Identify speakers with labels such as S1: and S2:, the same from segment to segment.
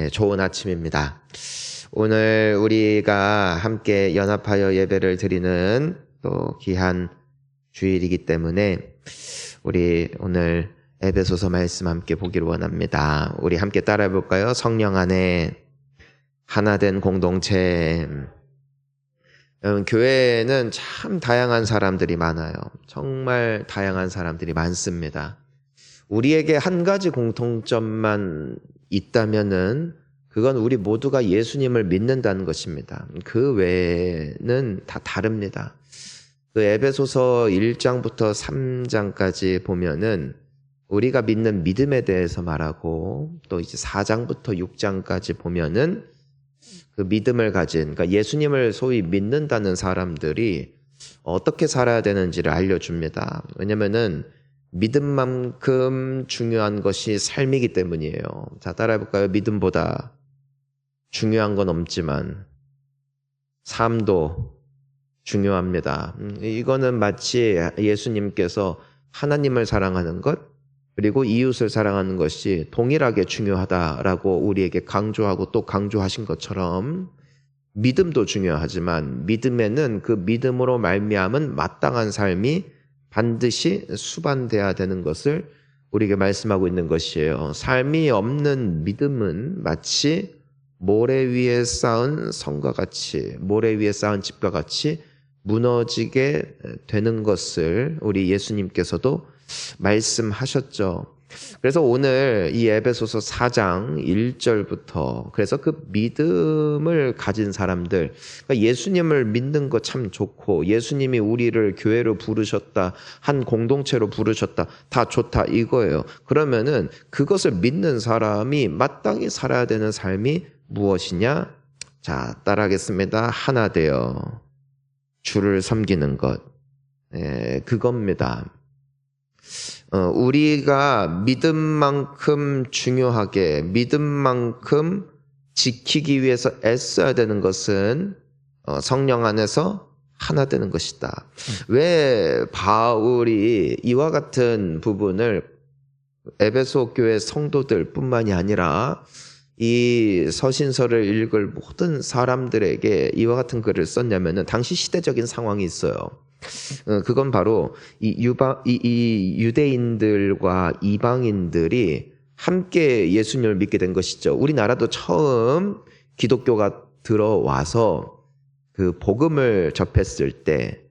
S1: 좋은 아침입니다. 오늘 우리가 함께 연합하여 예배를 드리는 또 귀한 주일이기 때문에 우리 오늘 에베소서 말씀 함께 보기를 원합니다. 우리 함께 따라해 볼까요? 성령 안에 하나된 공동체. 교회에는 참 다양한 사람들이 많아요. 정말 다양한 사람들이 많습니다. 우리에게 한 가지 공통점만 있다면은 그건 우리 모두가 예수님을 믿는다는 것입니다. 그 외에는 다 다릅니다. 그 에베소서 1장부터 3장까지 보면은 우리가 믿는 믿음에 대해서 말하고, 또 이제 4장부터 6장까지 보면은 그 믿음을 가진, 그러니까 예수님을 소위 믿는다는 사람들이 어떻게 살아야 되는지를 알려줍니다. 왜냐면은 믿음만큼 중요한 것이 삶이기 때문이에요. 자, 따라해볼까요? 믿음보다 중요한 건 없지만 삶도 중요합니다. 이거는 마치 예수님께서 하나님을 사랑하는 것, 그리고 이웃을 사랑하는 것이 동일하게 중요하다라고 우리에게 강조하고 또 강조하신 것처럼 믿음도 중요하지만 믿음에는 그 믿음으로 말미암은 마땅한 삶이 반드시 수반돼야 되는 것을 우리에게 말씀하고 있는 것이에요. 삶이 없는 믿음은 마치 모래 위에 쌓은 성과 같이, 모래 위에 쌓은 집과 같이 무너지게 되는 것을 우리 예수님께서도 말씀하셨죠. 그래서 오늘 이 에베소서 4장 1절부터 그래서 그 믿음을 가진 사람들, 그러니까 예수님을 믿는 거 참 좋고 예수님이 우리를 교회로 부르셨다, 한 공동체로 부르셨다, 다 좋다 이거예요. 그러면은 그것을 믿는 사람이 마땅히 살아야 되는 삶이 무엇이냐? 자, 따라하겠습니다. 하나 되어 주를 섬기는 것. 그겁니다. 우리가 믿음만큼 중요하게, 믿음만큼 지키기 위해서 애써야 되는 것은 성령 안에서 하나 되는 것이다. 왜 바울이 이와 같은 부분을 에베소 교회 성도들 뿐만이 아니라 이 서신서를 읽을 모든 사람들에게 이와 같은 글을 썼냐면은 당시 시대적인 상황이 있어요. 그건 바로 이 유대인들과 이방인들이 함께 예수님을 믿게 된 것이죠. 우리나라도 처음 기독교가 들어와서 그 복음을 접했을 때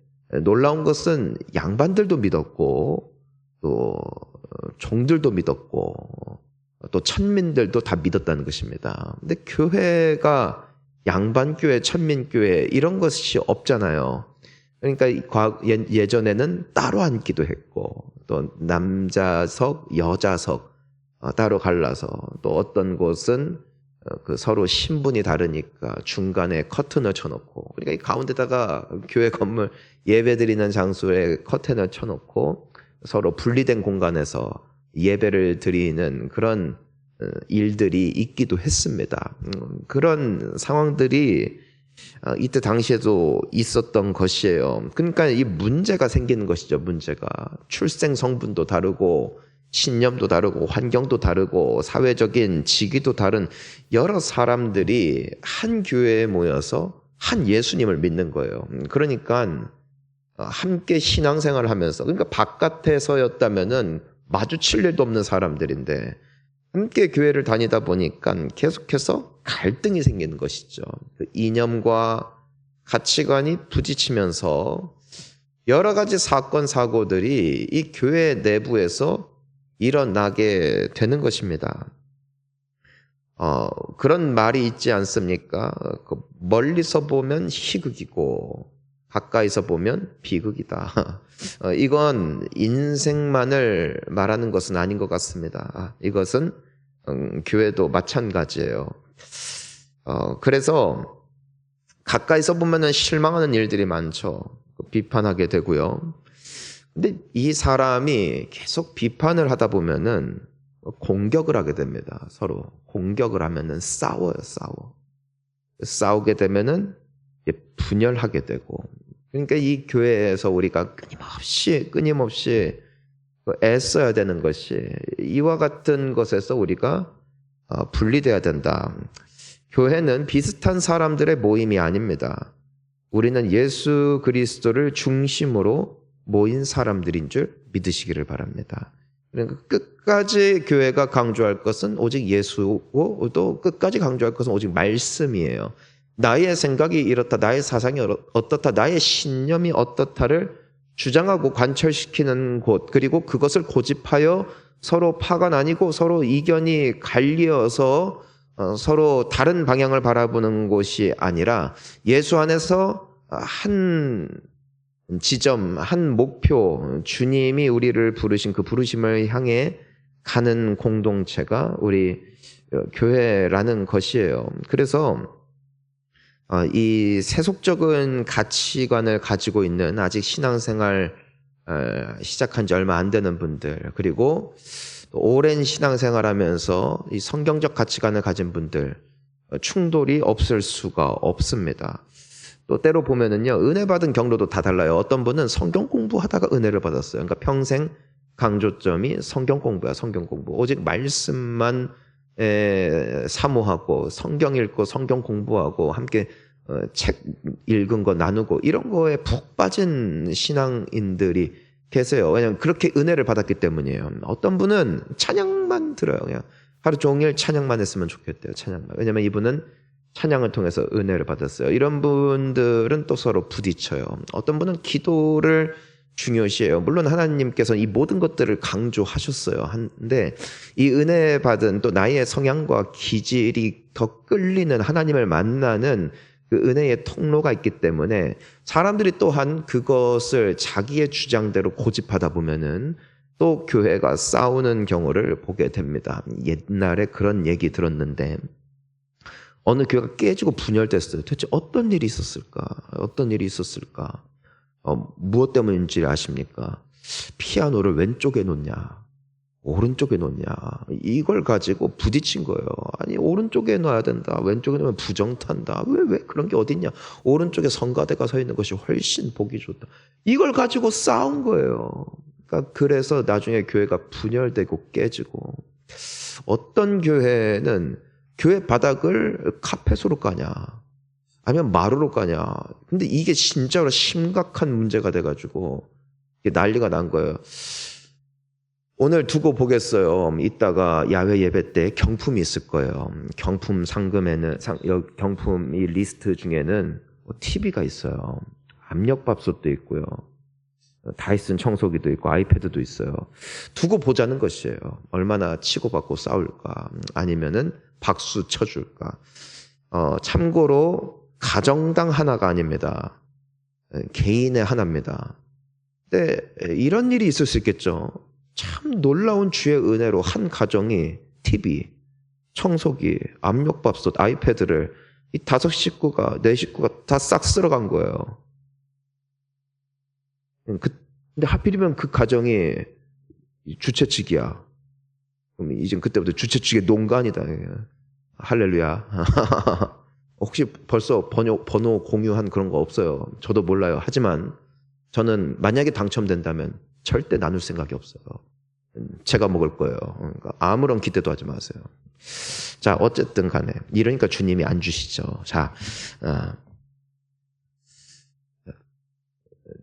S1: 놀라운 것은 양반들도 믿었고 또 종들도 믿었고 또 천민들도 다 믿었다는 것입니다. 근데 교회가 양반교회, 천민교회 이런 것이 없잖아요. 그러니까 예전에는 따로 앉기도 했고 또 남자석, 여자석 따로 갈라서 또 어떤 곳은 그 서로 신분이 다르니까 중간에 커튼을 쳐놓고, 그러니까 이 가운데다가 교회 건물 예배드리는 장소에 커튼을 쳐놓고 서로 분리된 공간에서 예배를 드리는 그런 일들이 있기도 했습니다. 그런 상황들이 이때 당시에도 있었던 것이에요. 그러니까 이 문제가 생기는 것이죠. 문제가 출생 성분도 다르고 신념도 다르고 환경도 다르고 사회적인 직위도 다른 여러 사람들이 한 교회에 모여서 한 예수님을 믿는 거예요. 그러니까 함께 신앙생활을 하면서, 그러니까 바깥에서였다면은 마주칠 일도 없는 사람들인데 함께 교회를 다니다 보니까 계속해서 갈등이 생기는 것이죠. 그 이념과 가치관이 부딪히면서 여러 가지 사건, 사고들이 이 교회 내부에서 일어나게 되는 것입니다. 그런 말이 있지 않습니까? 멀리서 보면 희극이고 가까이서 보면 비극이다. 이건 인생만을 말하는 것은 아닌 것 같습니다. 이것은 교회도 마찬가지예요. 그래서 가까이서 보면은 실망하는 일들이 많죠. 비판하게 되고요. 근데 이 사람이 계속 비판을 하다 보면은 공격을 하게 됩니다. 서로 공격을 하면은 싸워요. 싸우게 되면은 분열하게 되고. 그러니까 이 교회에서 우리가 끊임없이 애써야 되는 것이 이와 같은 것에서 우리가 분리돼야 된다. 교회는 비슷한 사람들의 모임이 아닙니다. 우리는 예수 그리스도를 중심으로 모인 사람들인 줄 믿으시기를 바랍니다. 그러니까 끝까지 교회가 강조할 것은 오직 예수고 또 끝까지 강조할 것은 오직 말씀이에요. 나의 생각이 이렇다, 나의 사상이 어떻다, 나의 신념이 어떻다를 주장하고 관철시키는 곳, 그리고 그것을 고집하여 서로 파가 나뉘고 서로 이견이 갈리어서 서로 다른 방향을 바라보는 곳이 아니라 예수 안에서 한 지점, 한 목표, 주님이 우리를 부르신 그 부르심을 향해 가는 공동체가 우리 교회라는 것이에요. 그래서 이 세속적인 가치관을 가지고 있는 아직 신앙생활 시작한 지 얼마 안 되는 분들, 그리고 오랜 신앙생활하면서 이 성경적 가치관을 가진 분들, 충돌이 없을 수가 없습니다. 또 때로 보면은요, 은혜 받은 경로도 다 달라요. 어떤 분은 성경 공부하다가 은혜를 받았어요. 그러니까 평생 강조점이 성경 공부야, 성경 공부. 오직 말씀만 사모하고 성경 읽고 성경 공부하고 함께 책 읽은 거 나누고 이런 거에 푹 빠진 신앙인들이 계세요. 왜냐하면 그렇게 은혜를 받았기 때문이에요. 어떤 분은 찬양만 들어요. 그냥 하루 종일 찬양만 했으면 좋겠대요. 찬양만. 왜냐하면 이분은 찬양을 통해서 은혜를 받았어요. 이런 분들은 또 서로 부딪혀요. 어떤 분은 기도를 중요시해요. 물론 하나님께서 이 모든 것들을 강조하셨어요. 한데 이 은혜 받은 또 나의 성향과 기질이 더 끌리는 하나님을 만나는 그 은혜의 통로가 있기 때문에 사람들이 또한 그것을 자기의 주장대로 고집하다 보면은 또 교회가 싸우는 경우를 보게 됩니다. 옛날에 그런 얘기 들었는데 어느 교회가 깨지고 분열됐어요. 대체 어떤 일이 있었을까? 어떤 일이 있었을까? 무엇 때문인지 아십니까? 피아노를 왼쪽에 놓냐, 오른쪽에 놓냐, 이걸 가지고 부딪힌 거예요. 아니, 오른쪽에 놔야 된다. 왼쪽에 놓으면 부정탄다. 왜 그런 게 어딨냐? 오른쪽에 성가대가 서 있는 것이 훨씬 보기 좋다. 이걸 가지고 싸운 거예요. 그러니까 그래서 나중에 교회가 분열되고 깨지고, 어떤 교회는 교회 바닥을 카펫으로 까냐, 아니면 마루로 까냐. 근데 이게 진짜로 심각한 문제가 돼가지고 난리가 난 거예요. 오늘 두고 보겠어요. 이따가 야외 예배 때 경품이 있을 거예요. 경품 상금에는 경품 이 리스트 중에는 TV가 있어요. 압력밥솥도 있고요. 다이슨 청소기도 있고 아이패드도 있어요. 두고 보자는 것이에요. 얼마나 치고받고 싸울까, 아니면은 박수 쳐줄까. 참고로 가정당 하나가 아닙니다. 개인의 하나입니다. 근데 이런 일이 있을 수 있겠죠. 참 놀라운 주의 은혜로 한 가정이 TV, 청소기, 압력밥솥, 아이패드를 이 5식구가, 4식구가 다 싹 쓸어간 거예요. 근데 하필이면 그 가정이 주최 측이야. 그럼 이제 그때부터 주최 측의 농간이다. 할렐루야. 혹시 벌써 번호 공유한 그런 거 없어요? 저도 몰라요. 하지만 저는 만약에 당첨된다면 절대 나눌 생각이 없어요. 제가 먹을 거예요. 그러니까 아무런 기대도 하지 마세요. 자, 어쨌든 간에 이러니까 주님이 안 주시죠. 자,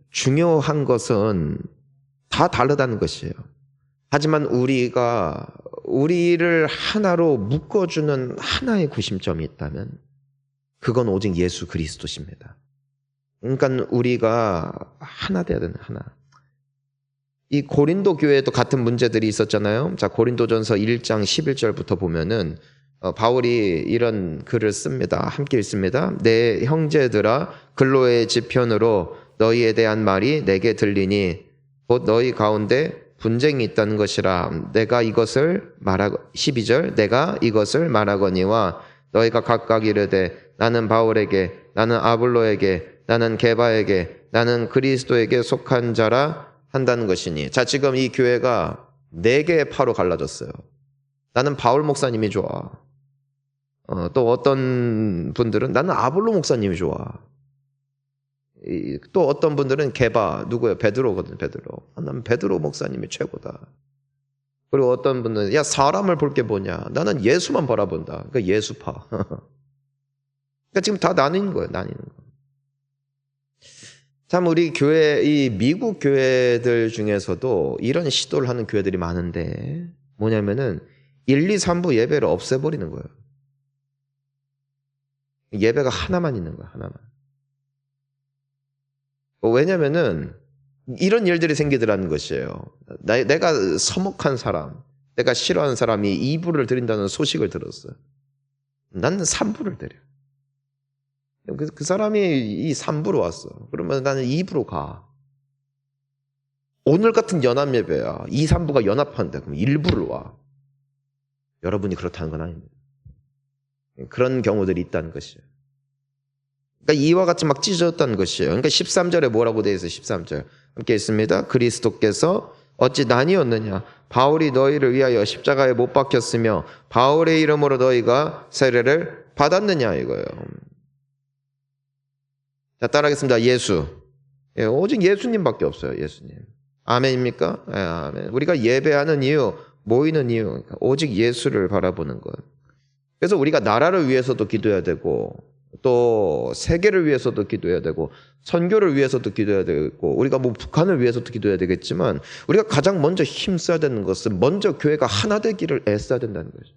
S1: 중요한 것은 다 다르다는 것이에요. 하지만 우리를 하나로 묶어주는 하나의 구심점이 있다면 그건 오직 예수 그리스도십니다. 그러니까 우리가 하나 돼야 되는 하나. 이 고린도 교회에도 같은 문제들이 있었잖아요. 자, 고린도전서 1장 11절부터 보면은 바울이 이런 글을 씁니다. 함께 읽습니다. 내 형제들아, 근로의 지편으로 너희에 대한 말이 내게 들리니 곧 너희 가운데 분쟁이 있다는 것이라. 내가 이것을 12절, 내가 이것을 말하거니와 너희가 각각 이르되 나는 바울에게, 나는 아볼로에게, 나는 게바에게, 나는 그리스도에게 속한 자라 한다는 것이니. 자, 지금 이 교회가 4개의 파로 갈라졌어요. 나는 바울 목사님이 좋아. 또 어떤 분들은 나는 아볼로 목사님이 좋아. 또 어떤 분들은 게바, 누구예요? 베드로거든, 베드로. 나는 베드로 목사님이 최고다. 그리고 어떤 분은 야 사람을 볼 게 뭐냐? 나는 예수만 바라본다. 그러니까 예수파. 그러니까 지금 다 나뉘는 거예요. 나뉘는 거. 참 우리 교회 이 미국 교회들 중에서도 이런 시도를 하는 교회들이 많은데 뭐냐면은 1, 2, 3부 예배를 없애버리는 거예요. 예배가 하나만 있는 거야. 하나만. 왜냐면은 이런 일들이 생기더라는 것이에요. 내가 서먹한 사람, 내가 싫어하는 사람이 2부를 드린다는 소식을 들었어요. 나는 3부를 드려. 그 사람이 이 3부로 왔어. 그러면 나는 2부로 가. 오늘 같은 연합 예배야. 2, 3부가 연합한다. 그럼 1부를 와. 여러분이 그렇다는 건 아닙니다. 그런 경우들이 있다는 것이에요. 그러니까 이와 같이 막 찢어졌다는 것이에요. 그러니까 13절에 뭐라고 되어 있어요? 13절. 함께 있습니다. 그리스도께서 어찌 나뉘었느냐? 바울이 너희를 위하여 십자가에 못 박혔으며 바울의 이름으로 너희가 세례를 받았느냐 이거예요. 자, 따라하겠습니다. 예수. 예, 오직 예수님밖에 없어요. 예수님. 아멘입니까? 예, 아멘. 우리가 예배하는 이유, 모이는 이유, 오직 예수를 바라보는 것. 그래서 우리가 나라를 위해서도 기도해야 되고 또 세계를 위해서도 기도해야 되고 선교를 위해서도 기도해야 되고 우리가 뭐 북한을 위해서도 기도해야 되겠지만 우리가 가장 먼저 힘써야 되는 것은 먼저 교회가 하나 되기를 애써야 된다는 거죠.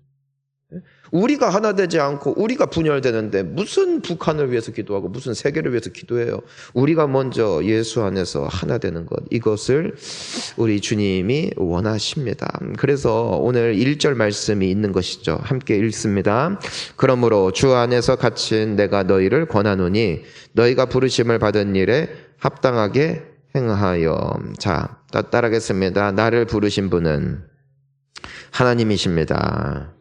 S1: 우리가 하나 되지 않고 우리가 분열되는데 무슨 북한을 위해서 기도하고 무슨 세계를 위해서 기도해요. 우리가 먼저 예수 안에서 하나 되는 것, 이것을 우리 주님이 원하십니다. 그래서 오늘 1절 말씀이 있는 것이죠. 함께 읽습니다. 그러므로 주 안에서 갇힌 내가 너희를 권하노니 너희가 부르심을 받은 일에 합당하게 행하여. 자, 따라하겠습니다. 나를 부르신 분은 하나님이십니다.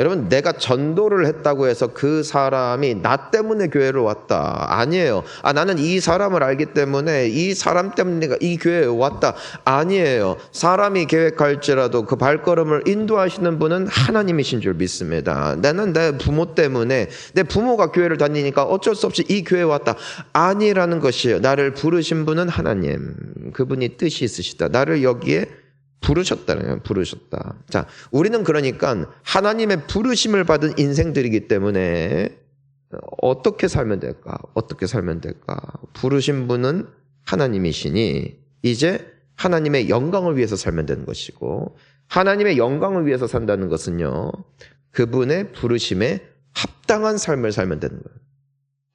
S1: 여러분, 내가 전도를 했다고 해서 그 사람이 나 때문에 교회를 왔다. 아니에요. 나는 이 사람을 알기 때문에 이 사람 때문에 내가 이 교회에 왔다. 아니에요. 사람이 계획할지라도 그 발걸음을 인도하시는 분은 하나님이신 줄 믿습니다. 나는 내 부모 때문에 내 부모가 교회를 다니니까 어쩔 수 없이 이 교회에 왔다. 아니라는 것이에요. 나를 부르신 분은 하나님. 그분이 뜻이 있으시다. 나를 여기에 부르셨다네요. 부르셨다. 자, 우리는 그러니까 하나님의 부르심을 받은 인생들이기 때문에 어떻게 살면 될까? 어떻게 살면 될까? 부르신 분은 하나님이시니 이제 하나님의 영광을 위해서 살면 되는 것이고 하나님의 영광을 위해서 산다는 것은요. 그분의 부르심에 합당한 삶을 살면 되는 거예요.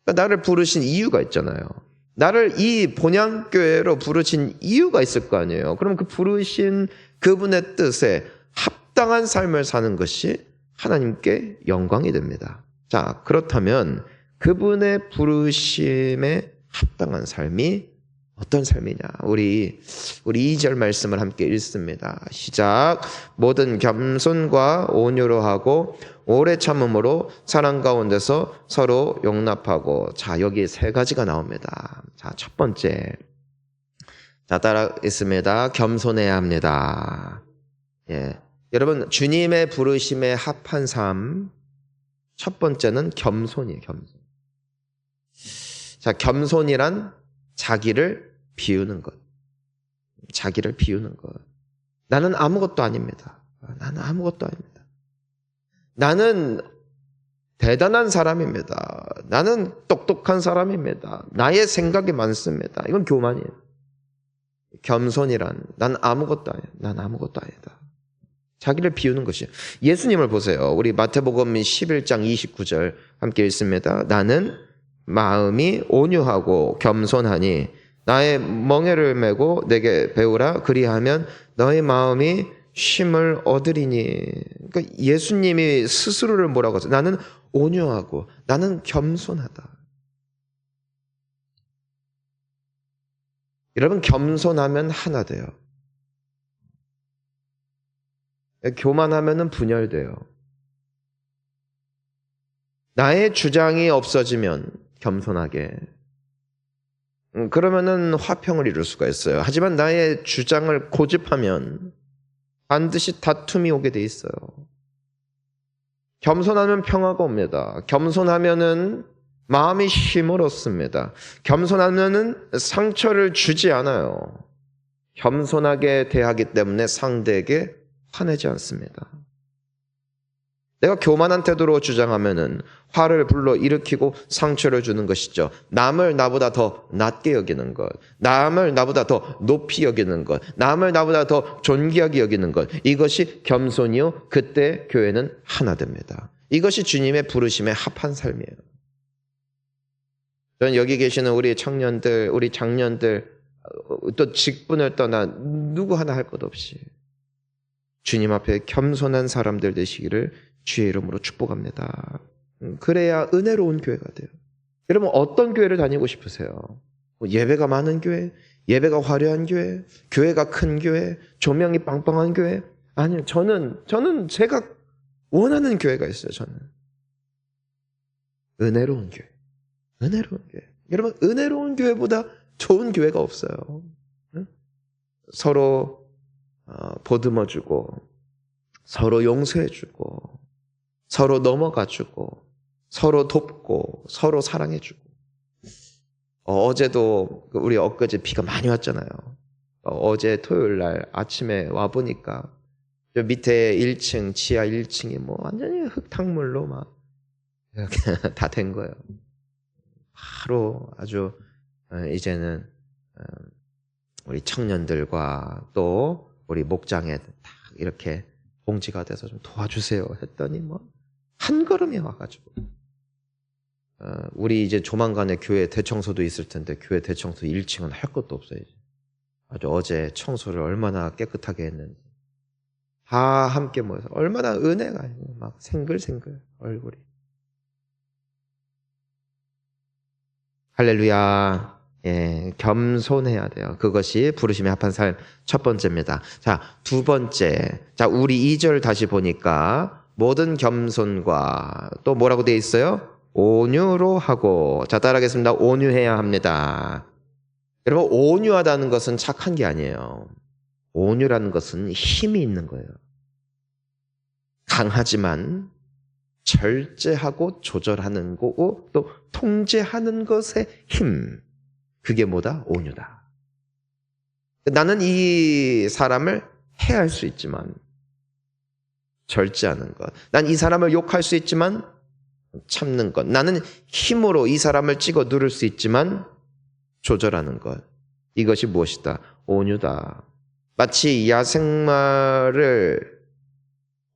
S1: 그러니까 나를 부르신 이유가 있잖아요. 나를 이 본향교회로 부르신 이유가 있을 거 아니에요. 그럼 그 부르신 그분의 뜻에 합당한 삶을 사는 것이 하나님께 영광이 됩니다. 자, 그렇다면 그분의 부르심에 합당한 삶이 어떤 삶이냐? 우리 2절 말씀을 함께 읽습니다. 시작. 모든 겸손과 온유로 하고 오래 참음으로 사랑 가운데서 서로 용납하고. 자, 여기 세 가지가 나옵니다. 자, 첫 번째. 자, 따라 있습니다. 겸손해야 합니다. 예. 여러분, 주님의 부르심에 합한 삶. 첫 번째는 겸손이에요, 겸손. 자, 겸손이란 자기를 비우는 것. 자기를 비우는 것. 나는 아무것도 아닙니다. 나는 아무것도 아닙니다. 나는 대단한 사람입니다. 나는 똑똑한 사람입니다. 나의 생각이 많습니다. 이건 교만이에요. 겸손이란 난 아무것도 아니야. 난 아무것도 아니다. 자기를 비우는 것이에요. 예수님을 보세요. 우리 마태복음 11장 29절 함께 읽습니다. 나는 마음이 온유하고 겸손하니 나의 멍에를 메고 내게 배우라. 그리하면 너의 마음이 쉼을 얻으리니. 그러니까 예수님이 스스로를 뭐라고 하세요? 나는 온유하고 나는 겸손하다. 여러분, 겸손하면 하나 돼요. 교만하면 분열돼요. 나의 주장이 없어지면 겸손하게. 그러면은 화평을 이룰 수가 있어요. 하지만 나의 주장을 고집하면 반드시 다툼이 오게 돼 있어요. 겸손하면 평화가 옵니다. 겸손하면은 마음이 쉼을 얻습니다. 겸손하면은 상처를 주지 않아요. 겸손하게 대하기 때문에 상대에게 화내지 않습니다. 내가 교만한 태도로 주장하면은 화를 불러 일으키고 상처를 주는 것이죠. 남을 나보다 더 낮게 여기는 것, 남을 나보다 더 높이 여기는 것, 남을 나보다 더 존귀하게 여기는 것, 이것이 겸손이요. 그때 교회는 하나 됩니다. 이것이 주님의 부르심에 합한 삶이에요. 저는 여기 계시는 우리 청년들, 우리 장년들, 또 직분을 떠나 누구 하나 할 것 없이 주님 앞에 겸손한 사람들 되시기를 주의 이름으로 축복합니다. 그래야 은혜로운 교회가 돼요. 여러분 어떤 교회를 다니고 싶으세요? 예배가 많은 교회? 예배가 화려한 교회? 교회가 큰 교회? 조명이 빵빵한 교회? 아니요. 저는 제가 원하는 교회가 있어요. 저는 은혜로운 교회. 은혜로운 교회. 여러분 은혜로운 교회보다 좋은 교회가 없어요. 서로 보듬어주고 서로 용서해주고 서로 넘어가주고 서로 돕고 서로 사랑해주고. 어제도 우리 엊그제 비가 많이 왔잖아요. 어제 토요일 날 아침에 와보니까 저 밑에 1층 지하 1층이 뭐 완전히 흙탕물로 막 다 된 거예요. 바로 아주 이제는 우리 청년들과 또 우리 목장에 딱 이렇게 봉지가 돼서 좀 도와주세요 했더니 뭐 한 걸음에 와가지고 우리 이제 조만간에 교회 대청소도 있을 텐데 교회 대청소 1층은 할 것도 없어요. 이제. 아주 어제 청소를 얼마나 깨끗하게 했는지 다 함께 모여서 얼마나 은혜가 막 생글생글 얼굴이. 할렐루야. 예, 겸손해야 돼요. 그것이 부르심에 합한 삶 첫 번째입니다. 자, 두 번째. 자, 우리 2절 다시 보니까 모든 겸손과 또 뭐라고 되어 있어요? 온유로 하고. 자, 따라하겠습니다. 온유해야 합니다. 여러분, 온유하다는 것은 착한 게 아니에요. 온유라는 것은 힘이 있는 거예요. 강하지만 절제하고 조절하는 거고 또 통제하는 것의 힘. 그게 뭐다? 온유다. 나는 이 사람을 해할 수 있지만 절제하는 것. 난 이 사람을 욕할 수 있지만 참는 것. 나는 힘으로 이 사람을 찍어 누를 수 있지만 조절하는 것. 이것이 무엇이다? 온유다. 마치 야생마를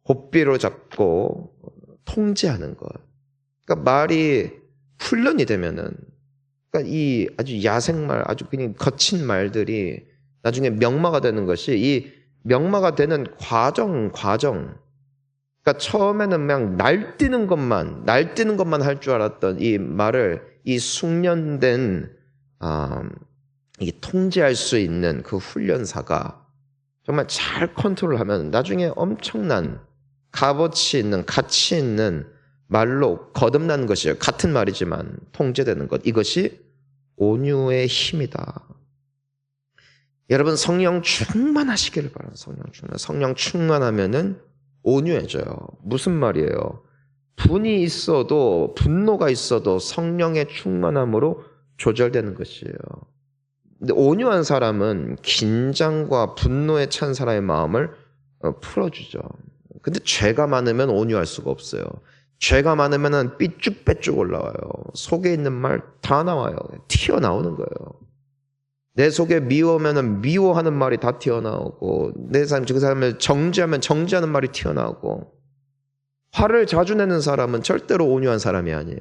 S1: 호비로 잡고 통제하는 것. 그러니까 말이 훈련이 되면은, 그러니까 이 아주 야생말, 아주 그냥 거친 말들이 나중에 명마가 되는 것이 이 명마가 되는 과정. 그러니까 처음에는 그냥 날뛰는 것만 할 줄 알았던 이 말을 이 숙련된 이 통제할 수 있는 그 훈련사가 정말 잘 컨트롤하면 나중에 엄청난 값어치 있는 가치 있는 말로 거듭나는 것이에요. 같은 말이지만 통제되는 것. 이것이 온유의 힘이다. 여러분 성령 충만하시기를 바랍니다. 성령 충만하면은 온유해져요. 무슨 말이에요? 분노가 있어도 성령의 충만함으로 조절되는 것이에요. 근데 온유한 사람은 긴장과 분노에 찬 사람의 마음을 풀어주죠. 근데 죄가 많으면 온유할 수가 없어요. 죄가 많으면 삐쭉빼쭉 올라와요. 속에 있는 말 다 나와요. 튀어나오는 거예요. 내 속에 미워하면 미워하는 말이 다 튀어나오고 그 사람을 정죄하면 정죄하는 말이 튀어나오고 화를 자주 내는 사람은 절대로 온유한 사람이 아니에요.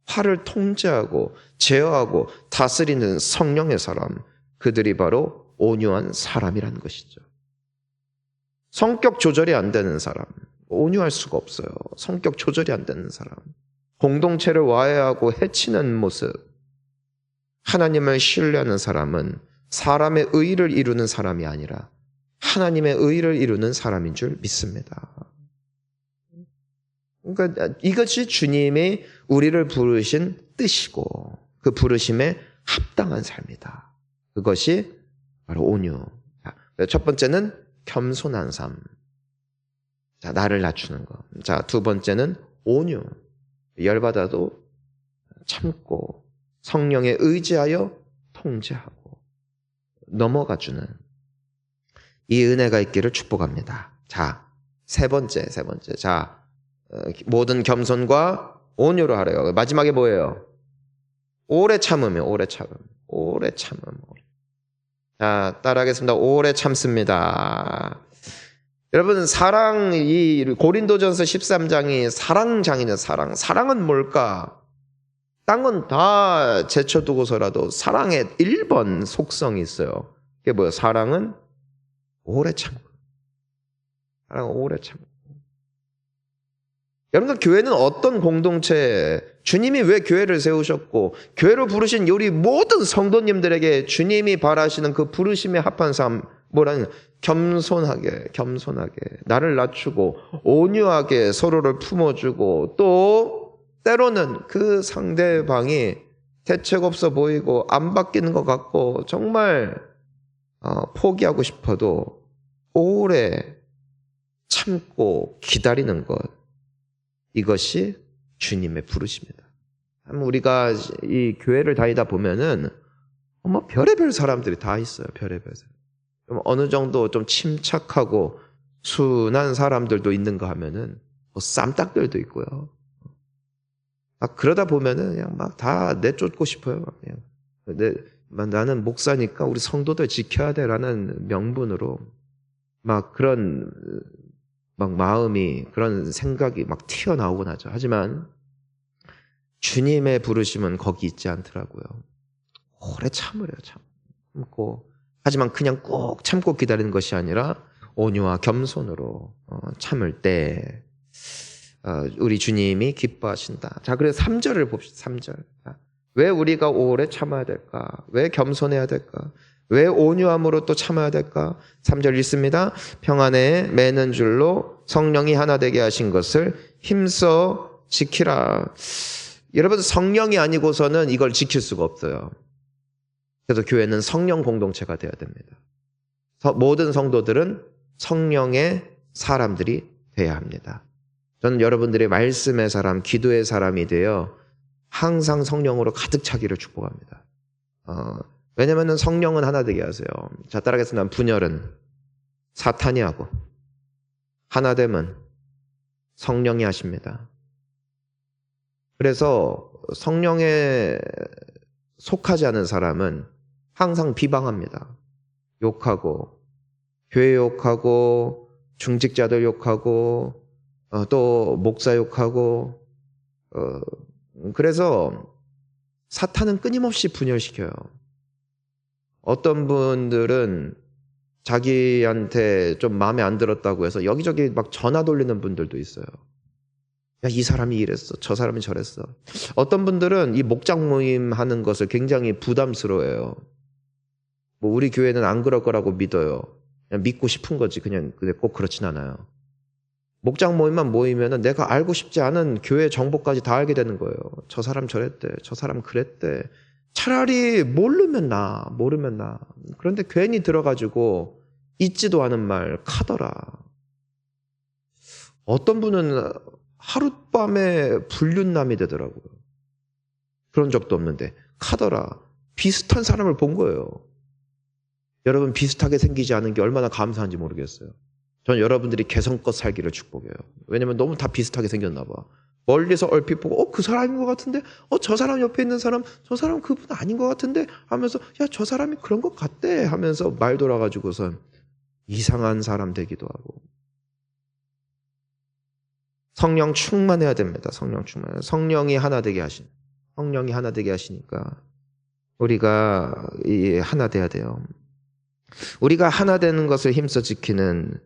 S1: 화를 통제하고 제어하고 다스리는 성령의 사람, 그들이 바로 온유한 사람이라는 것이죠. 성격 조절이 안 되는 사람, 온유할 수가 없어요. 성격 조절이 안 되는 사람, 공동체를 와해하고 해치는 모습, 하나님을 신뢰하는 사람은 사람의 의를 이루는 사람이 아니라 하나님의 의를 이루는 사람인 줄 믿습니다. 그러니까 이것이 주님이 우리를 부르신 뜻이고 그 부르심에 합당한 삶이다. 그것이 바로 온유. 첫 번째는 겸손한 삶. 자, 나를 낮추는 것. 자, 두 번째는 온유. 열받아도 참고 성령에 의지하여 통제하고 넘어가주는 이 은혜가 있기를 축복합니다. 자, 세 번째. 자, 모든 겸손과 온유로 하래요. 마지막에 뭐예요? 오래 참음이요. 오래 참음. 자, 따라하겠습니다. 오래 참습니다. 여러분, 이 고린도전서 13장이 사랑장이네, 사랑. 사랑은 뭘까? 땅은 다 제쳐두고서라도 사랑의 1번 속성이 있어요. 그게 뭐예요? 사랑은 오래 참고. 사랑은 오래 참고. 여러분들, 교회는 어떤 공동체, 주님이 왜 교회를 세우셨고, 교회로 부르신 우리 모든 성도님들에게 주님이 바라시는 그 부르심에 합한 삶, 뭐라는, 겸손하게, 나를 낮추고, 온유하게 서로를 품어주고, 또, 때로는 그 상대방이 대책 없어 보이고, 안 바뀌는 것 같고, 정말, 포기하고 싶어도, 오래 참고 기다리는 것. 이것이 주님의 부르심이다. 우리가 이 교회를 다니다 보면은 별의별 사람들이 다 있어요. 별의별 사람. 어느 정도 좀 침착하고 순한 사람들도 있는가 하면은 쌈딱들도 있고요. 그러다 보면은 그냥 막 다 내쫓고 싶어요. 그냥 나는 목사니까 우리 성도들 지켜야 돼라는 명분으로 막 그런 마음이, 그런 생각이 막 튀어나오곤 하죠. 하지만 주님의 부르심은 거기 있지 않더라고요. 오래 참으래요. 참고. 하지만 그냥 꼭 참고 기다리는 것이 아니라 온유와 겸손으로 참을 때 우리 주님이 기뻐하신다. 자, 그래서 3절을 봅시다. 3절. 왜 우리가 오래 참아야 될까? 왜 겸손해야 될까? 왜 온유함으로 또 참아야 될까? 3절 읽습니다. 평안에 매는 줄로 성령이 하나 되게 하신 것을 힘써 지키라. 여러분, 성령이 아니고서는 이걸 지킬 수가 없어요. 그래서 교회는 성령 공동체가 되어야 됩니다. 모든 성도들은 성령의 사람들이 되어야 합니다. 저는 여러분들의 말씀의 사람, 기도의 사람이 되어 항상 성령으로 가득 차기를 축복합니다. 왜냐하면 성령은 하나 되게 하세요. 자, 따라하겠습니다. 분열은 사탄이 하고 하나됨은 성령이 하십니다. 그래서 성령에 속하지 않은 사람은 항상 비방합니다. 욕하고, 교회 욕하고, 중직자들 욕하고, 또 목사 욕하고, 그래서 사탄은 끊임없이 분열시켜요. 어떤 분들은 자기한테 좀 마음에 안 들었다고 해서 여기저기 막 전화 돌리는 분들도 있어요. 야, 이 사람이 이랬어. 저 사람이 저랬어. 어떤 분들은 이 목장 모임 하는 것을 굉장히 부담스러워해요. 우리 교회는 안 그럴 거라고 믿어요. 그냥 믿고 싶은 거지. 근데 꼭 그렇진 않아요. 목장 모임만 모이면은 내가 알고 싶지 않은 교회 정보까지 다 알게 되는 거예요. 저 사람 저랬대. 저 사람 그랬대. 차라리 모르면 나. 그런데 괜히 들어가지고 있지도 않은 말 카더라. 어떤 분은 하룻밤에 불륜남이 되더라고요. 그런 적도 없는데 카더라. 비슷한 사람을 본 거예요. 여러분, 비슷하게 생기지 않은 게 얼마나 감사한지 모르겠어요. 저는 여러분들이 개성껏 살기를 축복해요. 왜냐면 너무 다 비슷하게 생겼나 봐. 멀리서 얼핏 보고 그 사람인 것 같은데 저 사람 옆에 있는 사람 저 사람 그분 아닌 것 같은데 하면서 야, 저 사람이 그런 것 같대 하면서 말 돌아가지고선 이상한 사람 되기도 하고. 성령 충만해야 됩니다. 성령이 하나 되게 하시니까 우리가 하나 돼야 돼요. 우리가 하나 되는 것을 힘써 지키는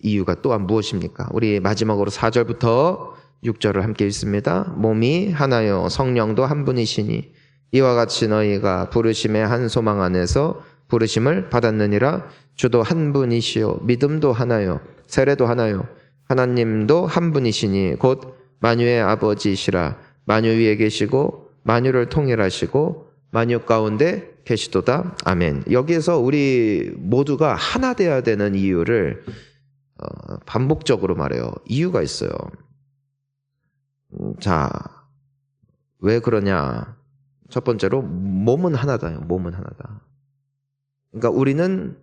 S1: 이유가 또한 무엇입니까? 우리 마지막으로 4절부터 6절을 함께 읽습니다. 몸이 하나요 성령도 한 분이시니 이와 같이 너희가 부르심의 한 소망 안에서 부르심을 받았느니라. 주도 한 분이시요 믿음도 하나요 세례도 하나요 하나님도 한 분이시니 곧 만유의 아버지시라. 만유 위에 계시고 만유를 통일하시고 만유 가운데 계시도다. 아멘. 여기에서 우리 모두가 하나 되어야 되는 이유를 반복적으로 말해요. 이유가 있어요. 자, 왜 그러냐? 첫 번째로 몸은 하나다. 그러니까 우리는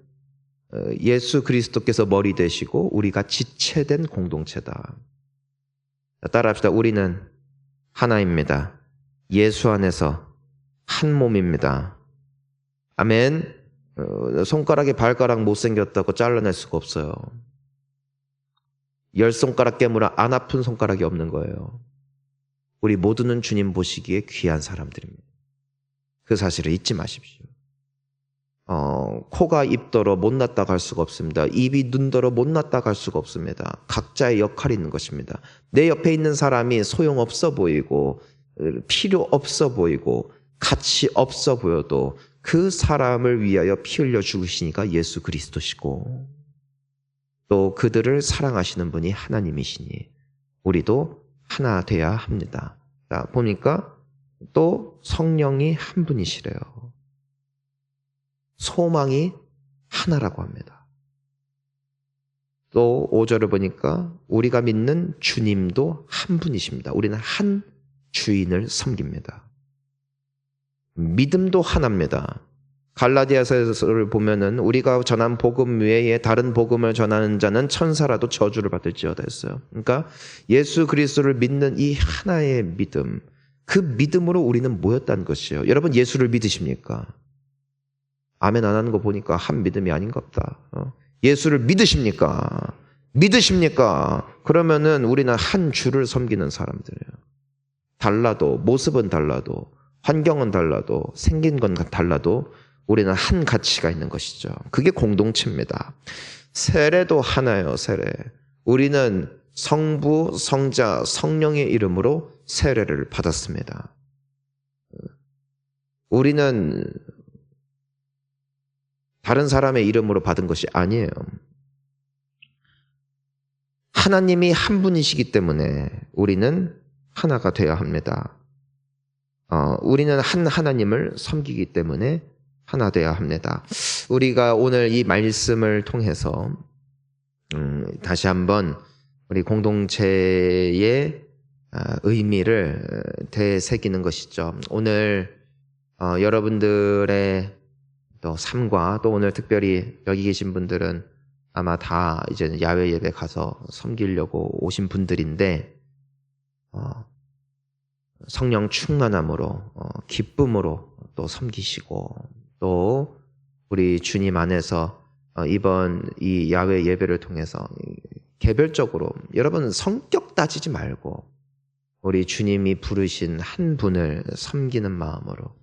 S1: 예수 그리스도께서 머리 되시고 우리가 지체된 공동체다. 따라합시다. 우리는 하나입니다. 예수 안에서 한 몸입니다. 아멘. 손가락에 발가락 못생겼다고 잘라낼 수가 없어요. 10손가락 깨물어 안 아픈 손가락이 없는 거예요. 우리 모두는 주님 보시기에 귀한 사람들입니다. 그 사실을 잊지 마십시오. 코가 입더러 못났다 갈 수가 없습니다. 입이 눈더러 못났다 갈 수가 없습니다. 각자의 역할이 있는 것입니다. 내 옆에 있는 사람이 소용없어 보이고 필요 없어 보이고 가치 없어 보여도 그 사람을 위하여 피 흘려 죽으시니까 예수 그리스도시고 또 그들을 사랑하시는 분이 하나님이시니 우리도 하나 돼야 합니다. 자, 보니까 또 성령이 한 분이시래요. 소망이 하나라고 합니다. 또 5절을 보니까 우리가 믿는 주님도 한 분이십니다. 우리는 한 주인을 섬깁니다. 믿음도 하나입니다. 갈라디아서를 보면은 우리가 전한 복음 외에 다른 복음을 전하는 자는 천사라도 저주를 받을지어다 했어요. 그러니까 예수 그리스도를 믿는 이 하나의 믿음, 그 믿음으로 우리는 모였다는 것이에요. 여러분 예수를 믿으십니까? 아멘 안 하는 거 보니까 한 믿음이 아닌가 보다. 예수를 믿으십니까? 믿으십니까? 그러면은 우리는 한 주를 섬기는 사람들이에요. 달라도 모습은 달라도 환경은 달라도 생긴 건 달라도 우리는 한 가치가 있는 것이죠. 그게 공동체입니다. 세례도 하나예요. 세례. 우리는 성부, 성자, 성령의 이름으로 세례를 받았습니다. 우리는 다른 사람의 이름으로 받은 것이 아니에요. 하나님이 한 분이시기 때문에 우리는 하나가 되어야 합니다. 우리는 한 하나님을 섬기기 때문에 하나 되어야 합니다. 우리가 오늘 이 말씀을 통해서 다시 한번 우리 공동체의 의미를 되새기는 것이죠. 오늘 여러분들의 또 삶과 또 오늘 특별히 여기 계신 분들은 아마 다 이제 야외 예배 가서 섬기려고 오신 분들인데 성령 충만함으로 기쁨으로 또 섬기시고 또 우리 주님 안에서 이번 이 야외 예배를 통해서 개별적으로 여러분 성격 따지지 말고 우리 주님이 부르신 한 분을 섬기는 마음으로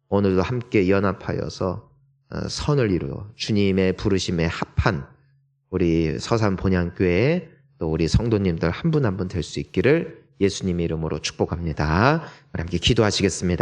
S1: 오늘도 함께 연합하여서 선을 이루어 주님의 부르심에 합한 우리 서산 본향교회 또 우리 성도님들 한 분 한 분 될 수 있기를 예수님의 이름으로 축복합니다. 우리 함께 기도하시겠습니다.